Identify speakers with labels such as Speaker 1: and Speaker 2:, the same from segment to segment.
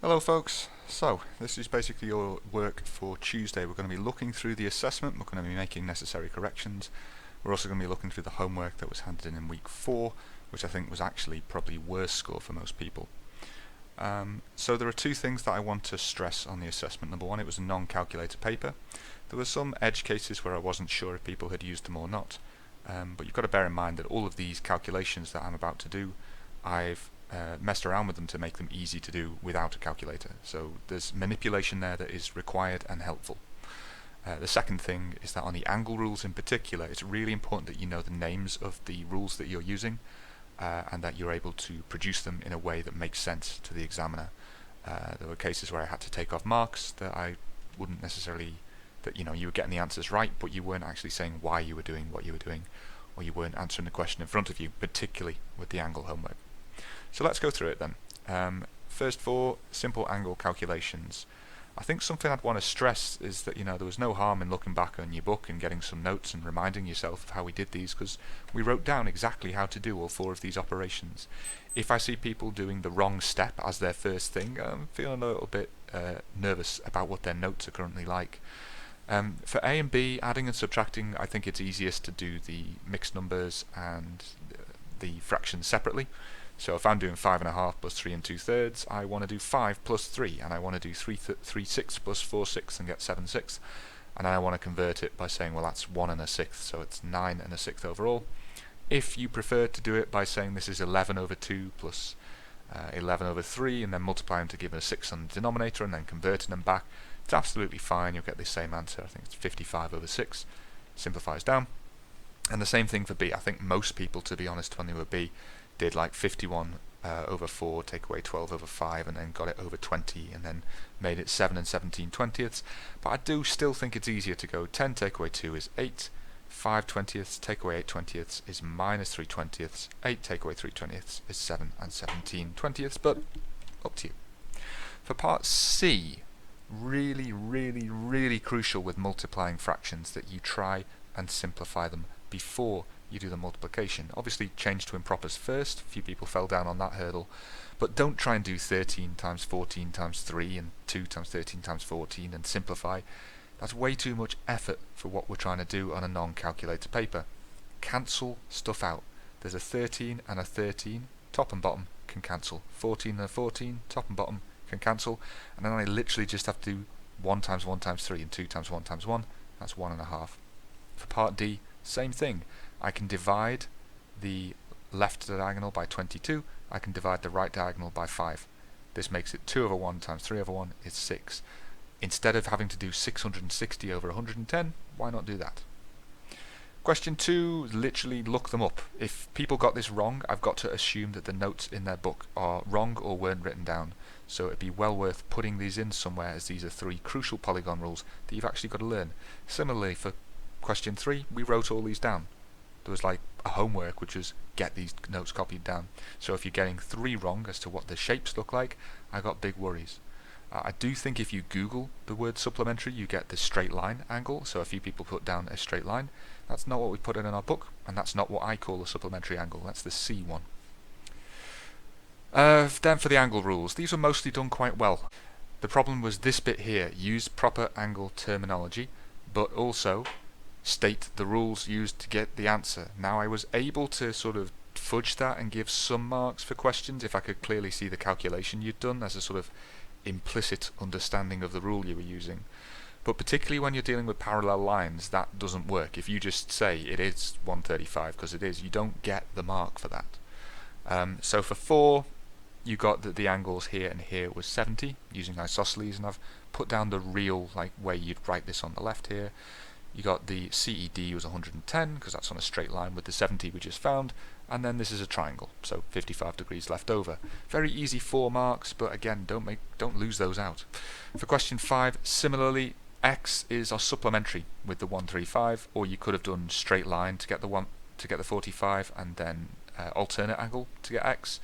Speaker 1: Hello folks, so this is basically your work for Tuesday. We're going to be looking through the assessment, we're going to be making necessary corrections. We're also going to be looking through the homework that was handed in week 4, which I think was actually probably worse score for most people. So there are two things that I want to stress on the assessment. Number one, it was a non-calculator paper. There were some edge cases where I wasn't sure if people had used them or not, but you've got to bear in mind that all of these calculations that I'm about to do, I've messed around with them to make them easy to do without a calculator. So there's manipulation there that is required and helpful. The second thing is that on the angle rules in particular, it's really important that you know the names of the rules that you're using and that you're able to produce them in a way that makes sense to the examiner. There were cases where I had to take off marks that I wouldn't necessarily, that you were getting the answers right, but you weren't actually saying why you were doing what you were doing, or you weren't answering the question in front of you, particularly with the angle homework. So let's go through it then. First, for simple angle calculations, I think something I'd want to stress is that there was no harm in looking back on your book and getting some notes and reminding yourself of how we did these, because we wrote down exactly how to do all 4 of these operations. If I see people doing the wrong step as their first thing, I'm feeling a little bit nervous about what their notes are currently like. For A and B, adding and subtracting, I think it's easiest to do the mixed numbers and the fractions separately. So if I'm doing 5.5 plus 3 2/3, I want to do 5 plus 3, and I want to do 3/6 plus 4/6 and get 7/6. And then I want to convert it by saying, well, that's 1 1/6, so it's 9 1/6 overall. If you prefer to do it by saying this is 11 over 2 plus 11 over 3, and then multiply them to give it a 6 on the denominator, and then converting them back, it's absolutely fine. You'll get the same answer. I think it's 55 over 6. Simplifies down. And the same thing for B. I think most people, to be honest, when they were B, did like 51 over 4, take away 12 over 5, and then got it over 20, and then made it 7 17/20. But I do still think it's easier to go 10 take away 2 is 8, 5/20, take away 8/20 is minus 3/20, 8 take away 3/20 is 7 17/20, but up to you. For part C, really crucial with multiplying fractions that you try and simplify them before you do the multiplication. Obviously change to impropers first. A few people fell down on that hurdle, but don't try and do 13 times 14 times 3 and 2 times 13 times 14 and simplify. That's way too much effort for what we're trying to do on a non-calculator paper. Cancel stuff out. There's a 13 and a 13, top and bottom can cancel. 14 and a 14, top and bottom can cancel, and then I literally just have to do 1 times 1 times 3 and 2 times 1 times 1. That's 1.5. For part D, same thing. I can divide the left diagonal by 22. I can divide the right diagonal by 5. This makes it 2 over 1 times 3 over 1 is 6. Instead of having to do 660 over 110, why not do that? Question 2, literally look them up. If people got this wrong, I've got to assume that the notes in their book are wrong or weren't written down. So it'd be well worth putting these in somewhere, as these are 3 crucial polygon rules that you've actually got to learn. Similarly, for question 3, we wrote all these down. There was like a homework which was get these notes copied down. So if you're getting 3 wrong as to what the shapes look like, I got big worries. I do think if you Google the word supplementary, you get the straight line angle. So a few people put down a straight line. That's not what we put in our book, and that's not what I call a supplementary angle. That's the C one. Then for the angle rules, these were mostly done quite well. The problem was this bit here: use proper angle terminology, but also state the rules used to get the answer. Now I was able to sort of fudge that and give some marks for questions if I could clearly see the calculation you'd done as a sort of implicit understanding of the rule you were using. But particularly when you're dealing with parallel lines, that doesn't work. If you just say it is 135 because it is, you don't get the mark for that. So for 4, you got that the angles here and here was 70 using isosceles, and I've put down the real way you'd write this on the left here. You got the CED was 110 because that's on a straight line with the 70 we just found, and then this is a triangle, so 55 degrees left over. Very easy 4 marks, but again, don't lose those out. For question 5, similarly, X is our supplementary with the 135, or you could have done straight line to get the 45, and then alternate angle to get X,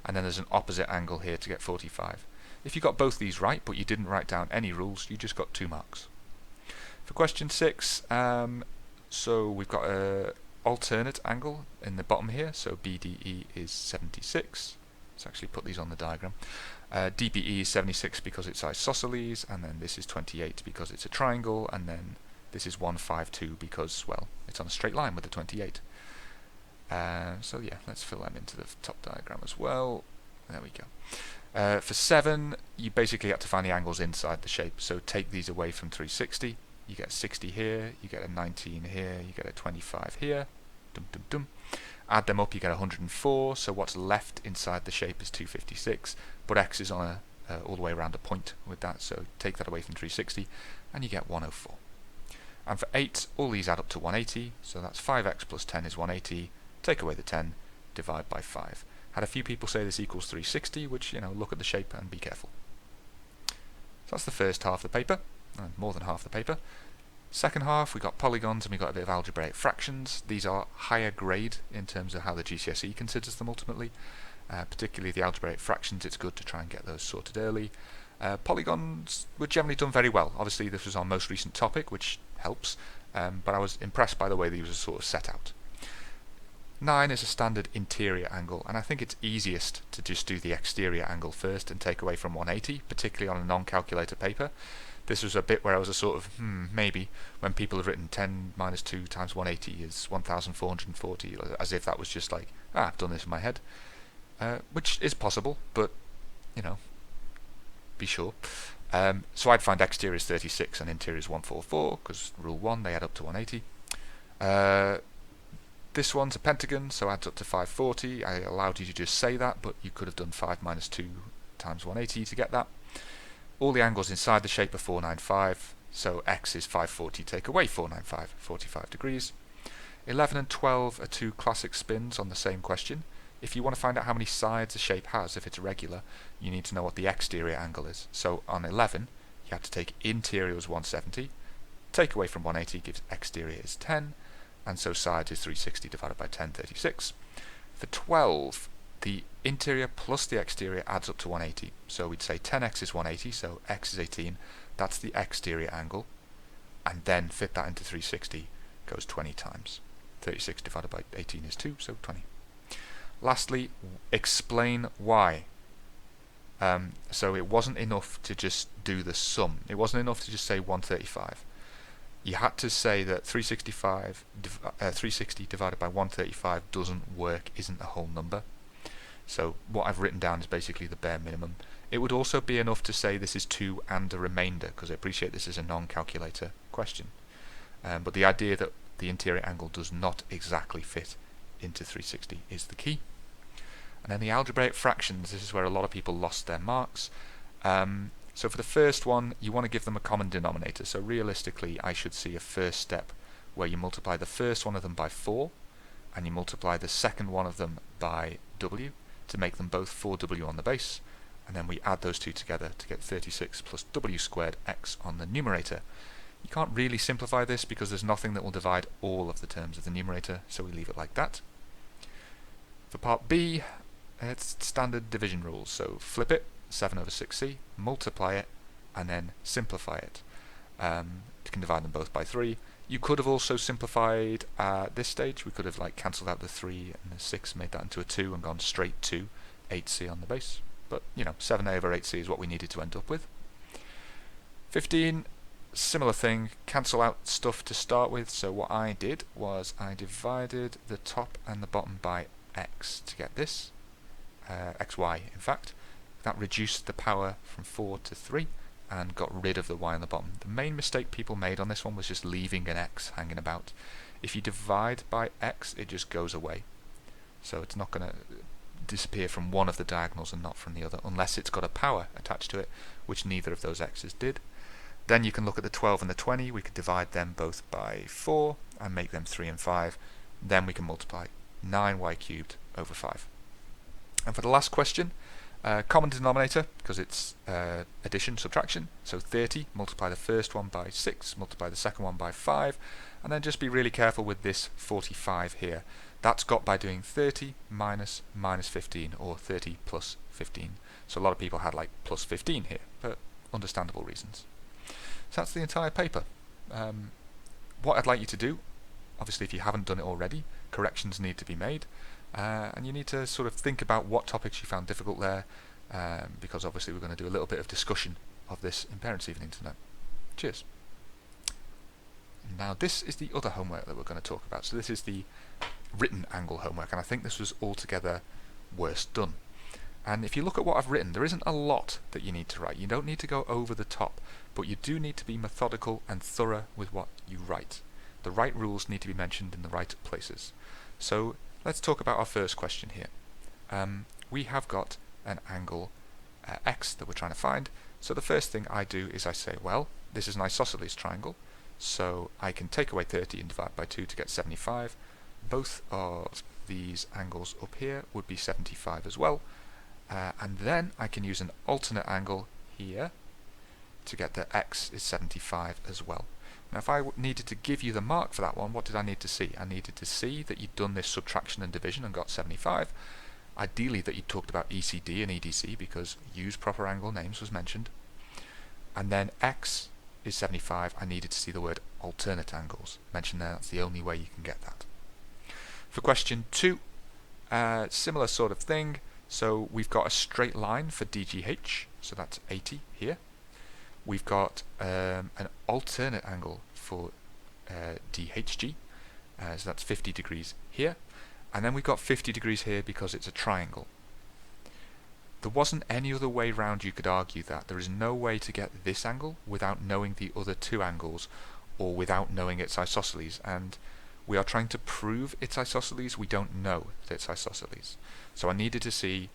Speaker 1: and then there's an opposite angle here to get 45. If you got both these right, but you didn't write down any rules, you just got 2 marks. For question 6, so we've got a alternate angle in the bottom here, so BDE is 76. Let's actually put these on the diagram. DBE is 76 because it's isosceles, and then this is 28 because it's a triangle, and then this is 152 because, well, it's on a straight line with the 28. So yeah, let's fill them into the top diagram as well. There we go. For 7, you basically have to find the angles inside the shape. So take these away from 360. You get 60 here, you get a 19 here, you get a 25 here. Dum dum dum. Add them up, you get 104. So what's left inside the shape is 256. But x is on all the way around a point with that. So take that away from 360, and you get 104. And for 8, all these add up to 180. So that's 5x plus 10 is 180. Take away the 10, divide by 5. Had a few people say this equals 360, which, you know, look at the shape and be careful. So that's the first half of the paper, and more than half the paper. Second half, we got polygons and we got a bit of algebraic fractions. These are higher grade in terms of how the GCSE considers them ultimately. Particularly the algebraic fractions, it's good to try and get those sorted early. Polygons were generally done very well. Obviously this was our most recent topic, which helps, but I was impressed by the way these were sort of set out. 9 is a standard interior angle, and I think it's easiest to just do the exterior angle first and take away from 180, particularly on a non-calculator paper. This was a bit where I was a sort of, maybe, when people have written 10 minus 2 times 180 is 1440, as if that was just like, I've done this in my head. Which is possible, but, you know, be sure. So I'd find exterior is 36 and interior is 144, because rule 1, they add up to 180. This one's a pentagon, so adds up to 540. I allowed you to just say that, but you could have done 5 minus 2 times 180 to get that. All the angles inside the shape are 495, so x is 540, take away 495, 45 degrees. 11 and 12 are two classic spins on the same question. If you want to find out how many sides a shape has, if it's regular, you need to know what the exterior angle is. So on 11, you have to take interior as 170, take away from 180 gives exterior is 10, and so sides is 360 divided by 10, 36. For 12, the interior plus the exterior adds up to 180. So we'd say 10x is 180, so x is 18. That's the exterior angle. And then fit that into 360, goes 20 times. 36 divided by 18 is 2, so 20. Lastly, explain why. So it wasn't enough to just do the sum. It wasn't enough to just say 135. You had to say that 360 divided by 135 doesn't work, isn't a whole number. So what I've written down is basically the bare minimum. It would also be enough to say this is 2 and a remainder, because I appreciate this is a non-calculator question. But the idea that the interior angle does not exactly fit into 360 is the key. And then the algebraic fractions, this is where a lot of people lost their marks. So for the first one, you want to give them a common denominator. So realistically, I should see a first step where you multiply the first one of them by 4, and you multiply the second one of them by w, to make them both 4w on the base, and then we add those two together to get 36 plus w squared x on the numerator. You can't really simplify this because there's nothing that will divide all of the terms of the numerator, so we leave it like that. For part B, it's standard division rules, so flip it, 7 over 6c, multiply it, and then simplify it. You can divide them both by 3. You could have also simplified at this stage. We could have like cancelled out the 3 and the 6, made that into a 2 and gone straight to 8c on the base. But, you know, 7a over 8c is what we needed to end up with. 15, similar thing, cancel out stuff to start with. So what I did was I divided the top and the bottom by x to get this, xy in fact. That reduced the power from 4 to 3 and got rid of the y on the bottom. The main mistake people made on this one was just leaving an x hanging about. If you divide by x, it just goes away. So it's not going to disappear from one of the diagonals and not from the other, unless it's got a power attached to it, which neither of those x's did. Then you can look at the 12 and the 20. We could divide them both by 4 and make them 3 and 5. Then we can multiply 9y cubed over 5. And for the last question, common denominator, because it's addition, subtraction. So 30, multiply the first one by 6, multiply the second one by 5, and then just be really careful with this 45 here. That's got by doing 30 minus 15, or 30 plus 15. So a lot of people had like plus 15 here, but understandable reasons. So that's the entire paper. What I'd like you to do, obviously if you haven't done it already, corrections need to be made. And you need to sort of think about what topics you found difficult there. because obviously we're going to do a little bit of discussion of this in Parents' Evening tonight. Cheers. Now this is the other homework that we're going to talk about. So this is the written angle homework, and I think this was altogether worse done. And if you look at what I've written, there isn't a lot that you need to write. You don't need to go over the top, but you do need to be methodical and thorough with what you write. The right rules need to be mentioned in the right places. So let's talk about our first question here. We have got an angle x that we're trying to find. So the first thing I do is I say, well, this is an isosceles triangle, so I can take away 30 and divide by 2 to get 75. Both of these angles up here would be 75 as well. And then I can use an alternate angle here to get that x is 75 as well. Now if I needed to give you the mark for that one, what did I need to see? I needed to see that you'd done this subtraction and division and got 75. Ideally that you talked about ECD and EDC, because use proper angle names was mentioned. And then x is 75. I needed to see the word alternate angles mentioned there. That's the only way you can get that. For question 2, similar sort of thing. So we've got a straight line for DGH, so that's 80 here. We've got an alternate angle for DHG, so that's 50 degrees here. And then we've got 50 degrees here because it's a triangle. There wasn't any other way round you could argue that. There is no way to get this angle without knowing the other two angles, or without knowing its isosceles. And we are trying to prove it's isosceles. We don't know that it's isosceles. So I needed to see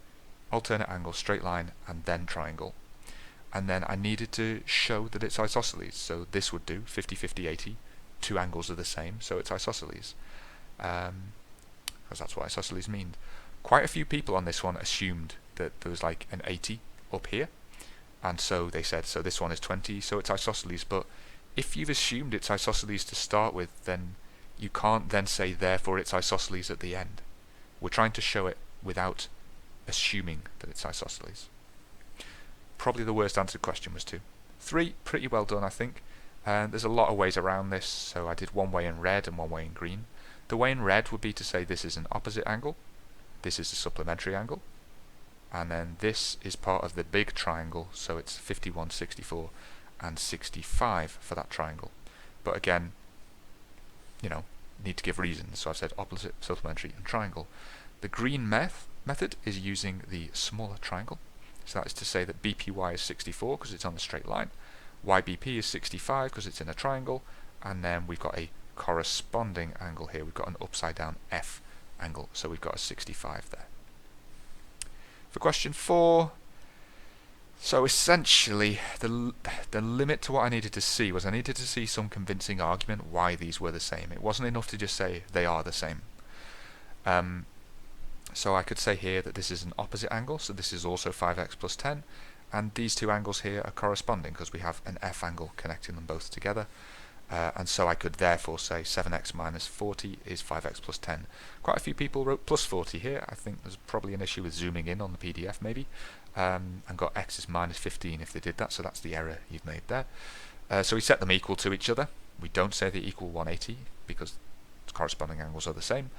Speaker 1: alternate angle, straight line, and then triangle. And then I needed to show that it's isosceles. So this would do 50, 50, 80. Two angles are the same, so it's isosceles. Because that's what isosceles means. Quite a few people on this one assumed that there was like an 80 up here, and so they said, so this one is 20, so it's isosceles. But if you've assumed it's isosceles to start with, then you can't then say therefore it's isosceles at the end. We're trying to show it without assuming that it's isosceles. Probably the worst answered question was 2. 3, pretty well done I think. There's a lot of ways around this, so I did one way in red and one way in green. The way in red would be to say this is an opposite angle, this is a supplementary angle, and then this is part of the big triangle, so it's 51, 64 and 65 for that triangle. But again, you know, need to give reasons, so I've said opposite, supplementary and triangle. The green method is using the smaller triangle, so that is to say that BPY is 64 because it's on the straight line, YBP is 65 because it's in a triangle, and then we've got a corresponding angle here. We've got an upside down F angle, so we've got a 65 there. For question 4, so essentially the limit to what I needed to see was I needed to see some convincing argument why these were the same. It wasn't enough to just say they are the same. So I could say here that this is an opposite angle, so this is also 5x plus 10, and these two angles here are corresponding because we have an F angle connecting them both together. And so I could therefore say 7x minus 40 is 5x plus 10. Quite a few people wrote plus 40 here. I think there's probably an issue with zooming in on the PDF maybe, and got x is minus 15 if they did that, so that's the error you've made there. So we set them equal to each other. We don't say they equal 180 because corresponding angles are the same.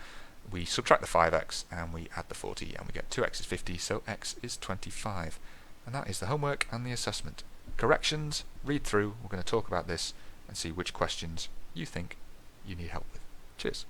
Speaker 1: We subtract the 5x and we add the 40 and we get 2x is 50, so x is 25. And that is the homework and the assessment. Corrections, read through, we're going to talk about this and see which questions you think you need help with. Cheers.